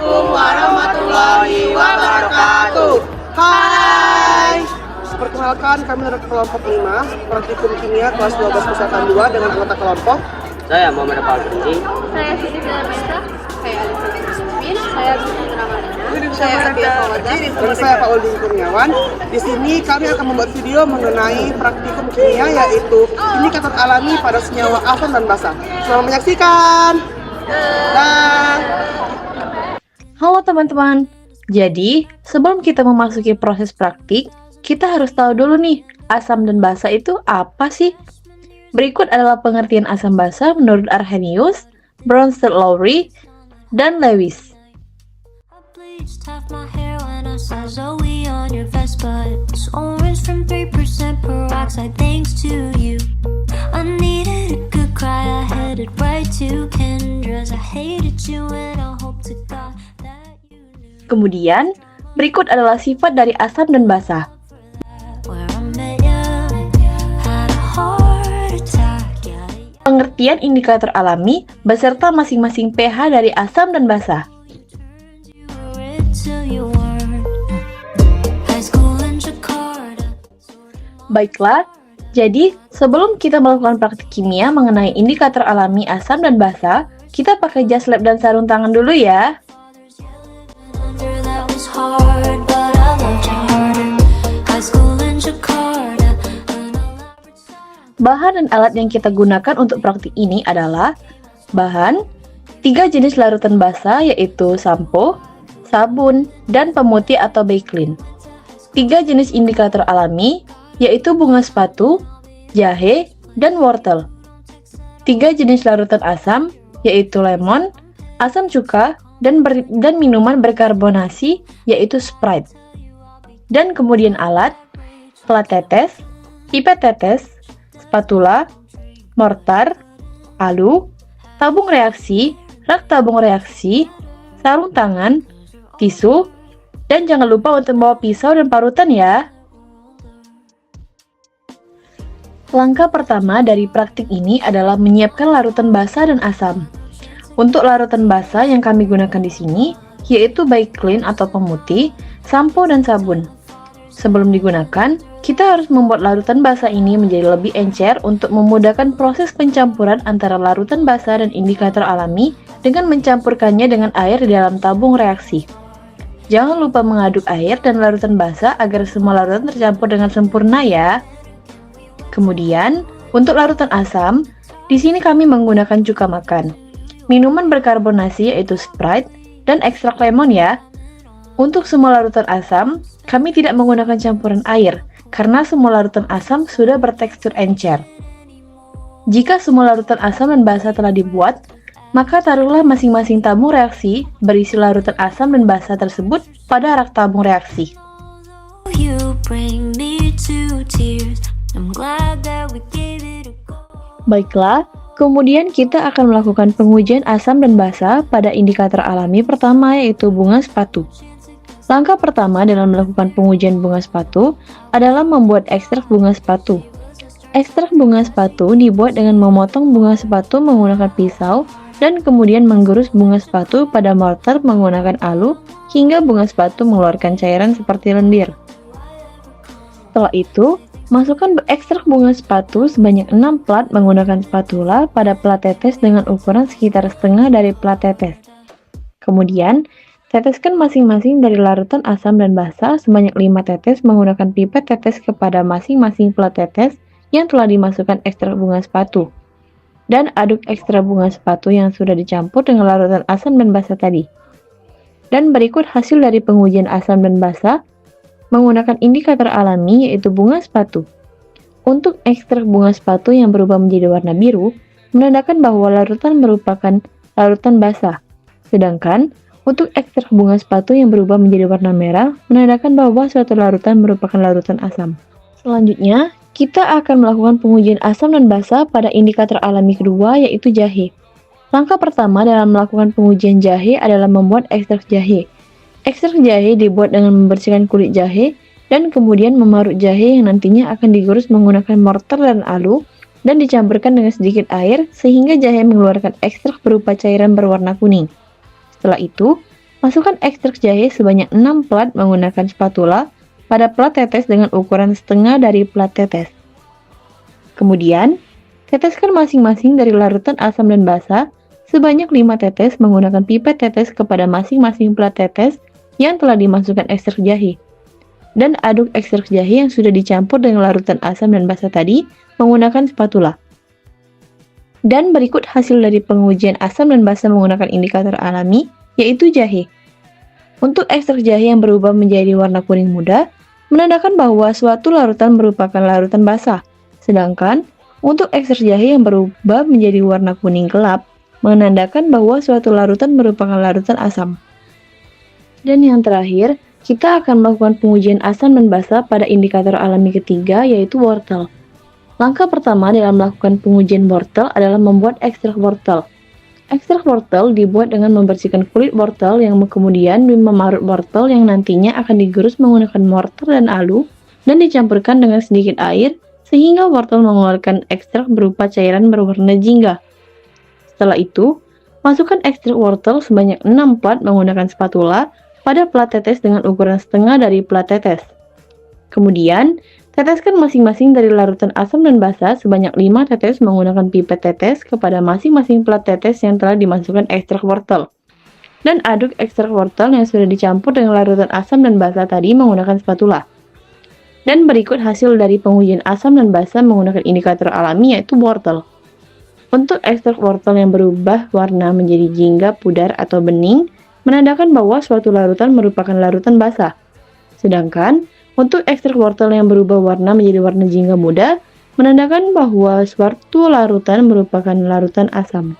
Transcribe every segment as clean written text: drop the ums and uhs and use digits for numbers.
warahmatullahi wabarakatuh. Hai. Perkenalkan, kami dari kelompok 5, praktikum kimia kelas 12 kesehatan 2 dengan anggota kelompok. Saya Muhammad Al-Findi. Saya Siti Filarmesta. Saya Alisa Muslimin. Saya Bintang Ramadana. Saya Abia Fawada. Dan saya Pak Uldin Kurniawan. Di sini kami akan membuat video mengenai praktikum kimia, yaitu indikator alami pada senyawa asam dan basa. Selamat menyaksikan. Dah. Halo teman-teman, jadi sebelum kita memasuki proses praktik, kita harus tahu dulu nih, asam dan basa itu apa sih? Berikut adalah pengertian asam basa menurut Arrhenius, Bronsted Lowry, dan Lewis. Kemudian, berikut adalah sifat dari asam dan basa. Pengertian indikator alami beserta masing-masing pH dari asam dan basa. Baiklah, jadi sebelum kita melakukan praktik kimia mengenai indikator alami asam dan basa, kita pakai jas lab dan sarung tangan dulu ya. Bahan dan alat yang kita gunakan untuk praktik ini adalah bahan 3 jenis larutan basa, yaitu sampo, sabun, dan pemutih atau bakelin. 3 jenis indikator alami, yaitu bunga sepatu, jahe, dan wortel. 3 jenis larutan asam, yaitu lemon, asam cuka, dan minuman berkarbonasi, yaitu Sprite. Dan kemudian alat, pelat tetes, pipet tetes, spatula, mortar, alu, tabung reaksi, rak tabung reaksi, sarung tangan, tisu, dan jangan lupa untuk membawa pisau dan parutan ya. Langkah pertama dari praktik ini adalah menyiapkan larutan basa dan asam. Untuk larutan basa yang kami gunakan di sini, yaitu bakelin atau pemutih, sampo, dan sabun. Sebelum digunakan, kita harus membuat larutan basa ini menjadi lebih encer untuk memudahkan proses pencampuran antara larutan basa dan indikator alami dengan mencampurkannya dengan air di dalam tabung reaksi. Jangan lupa mengaduk air dan larutan basa agar semua larutan tercampur dengan sempurna ya. Kemudian, untuk larutan asam, di sini kami menggunakan cuka makan, minuman berkarbonasi yaitu Sprite, dan ekstrak lemon ya. Untuk semua larutan asam, kami tidak menggunakan campuran air, karena semua larutan asam sudah bertekstur encer. Jika semua larutan asam dan basa telah dibuat, maka taruhlah masing-masing tabung reaksi berisi larutan asam dan basa tersebut pada rak tabung reaksi. Baiklah, kemudian kita akan melakukan pengujian asam dan basa pada indikator alami pertama, yaitu bunga sepatu. Langkah pertama dalam melakukan pengujian bunga sepatu adalah membuat ekstrak bunga sepatu. Ekstrak bunga sepatu dibuat dengan memotong bunga sepatu menggunakan pisau dan kemudian menggerus bunga sepatu pada mortar menggunakan alu hingga bunga sepatu mengeluarkan cairan seperti lendir. Setelah itu, masukkan ekstrak bunga sepatu sebanyak 6 plat menggunakan spatula pada plat tetes dengan ukuran sekitar setengah dari plat tetes. Kemudian, teteskan masing-masing dari larutan asam dan basa sebanyak 5 tetes menggunakan pipet tetes kepada masing-masing plat tetes yang telah dimasukkan ekstrak bunga sepatu. Dan aduk ekstrak bunga sepatu yang sudah dicampur dengan larutan asam dan basa tadi. Dan berikut hasil dari pengujian asam dan basa menggunakan indikator alami, yaitu bunga sepatu. Untuk ekstrak bunga sepatu yang berubah menjadi warna biru, menandakan bahwa larutan merupakan larutan basa. Sedangkan untuk ekstrak bunga sepatu yang berubah menjadi warna merah, menandakan bahwa suatu larutan merupakan larutan asam. Selanjutnya, kita akan melakukan pengujian asam dan basa pada indikator alami kedua, yaitu jahe. Langkah pertama dalam melakukan pengujian jahe adalah membuat ekstrak jahe. Ekstrak jahe dibuat dengan membersihkan kulit jahe dan kemudian memarut jahe yang nantinya akan digoreng menggunakan mortar dan alu dan dicampurkan dengan sedikit air sehingga jahe mengeluarkan ekstrak berupa cairan berwarna kuning. Setelah itu, Masukkan ekstrak jahe sebanyak 6 plat menggunakan spatula pada plat tetes dengan ukuran setengah dari plat tetes. Kemudian, teteskan masing-masing dari larutan asam dan basa sebanyak 5 tetes menggunakan pipet tetes kepada masing-masing plat tetes yang telah dimasukkan ekstrak jahe. Dan aduk ekstrak jahe yang sudah dicampur dengan larutan asam dan basa tadi menggunakan spatula. Dan berikut hasil dari pengujian asam dan basa menggunakan indikator alami, yaitu jahe. Untuk ekstrak jahe yang berubah menjadi warna kuning muda, menandakan bahwa suatu larutan merupakan larutan basah. Sedangkan, untuk ekstrak jahe yang berubah menjadi warna kuning gelap, menandakan bahwa suatu larutan merupakan larutan asam. Dan yang terakhir, kita akan melakukan pengujian asam dan basa pada indikator alami ketiga, yaitu wortel. Langkah pertama dalam melakukan pengujian wortel adalah membuat ekstrak wortel. Ekstrak wortel dibuat dengan membersihkan kulit wortel yang kemudian memarut wortel yang nantinya akan digerus menggunakan mortar dan alu dan dicampurkan dengan sedikit air sehingga wortel mengeluarkan ekstrak berupa cairan berwarna jingga. Setelah itu, masukkan ekstrak wortel sebanyak 6 plat menggunakan spatula pada plat tetes dengan ukuran setengah dari plat tetes. Kemudian, teteskan masing-masing dari larutan asam dan basa sebanyak 5 tetes menggunakan pipet tetes kepada masing-masing plat tetes yang telah dimasukkan ekstrak wortel. Dan aduk ekstrak wortel yang sudah dicampur dengan larutan asam dan basa tadi menggunakan spatula. Dan berikut hasil dari pengujian asam dan basa menggunakan indikator alami, yaitu wortel. Untuk ekstrak wortel yang berubah warna menjadi jingga, pudar, atau bening, menandakan bahwa suatu larutan merupakan larutan basah. Sedangkan, untuk ekstrak wortel yang berubah warna menjadi warna jingga muda, menandakan bahwa suatu larutan merupakan larutan asam.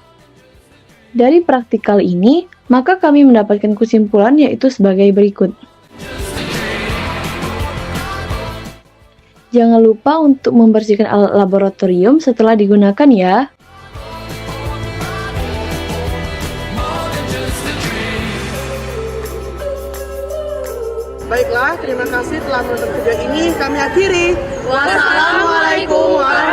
Dari praktikal ini, maka kami mendapatkan kesimpulan yaitu sebagai berikut. Jangan lupa untuk membersihkan alat laboratorium setelah digunakan ya. Baiklah, terima kasih telah menonton video ini. Kami akhiri. Wassalamualaikum warahmatullahi wabarakatuh.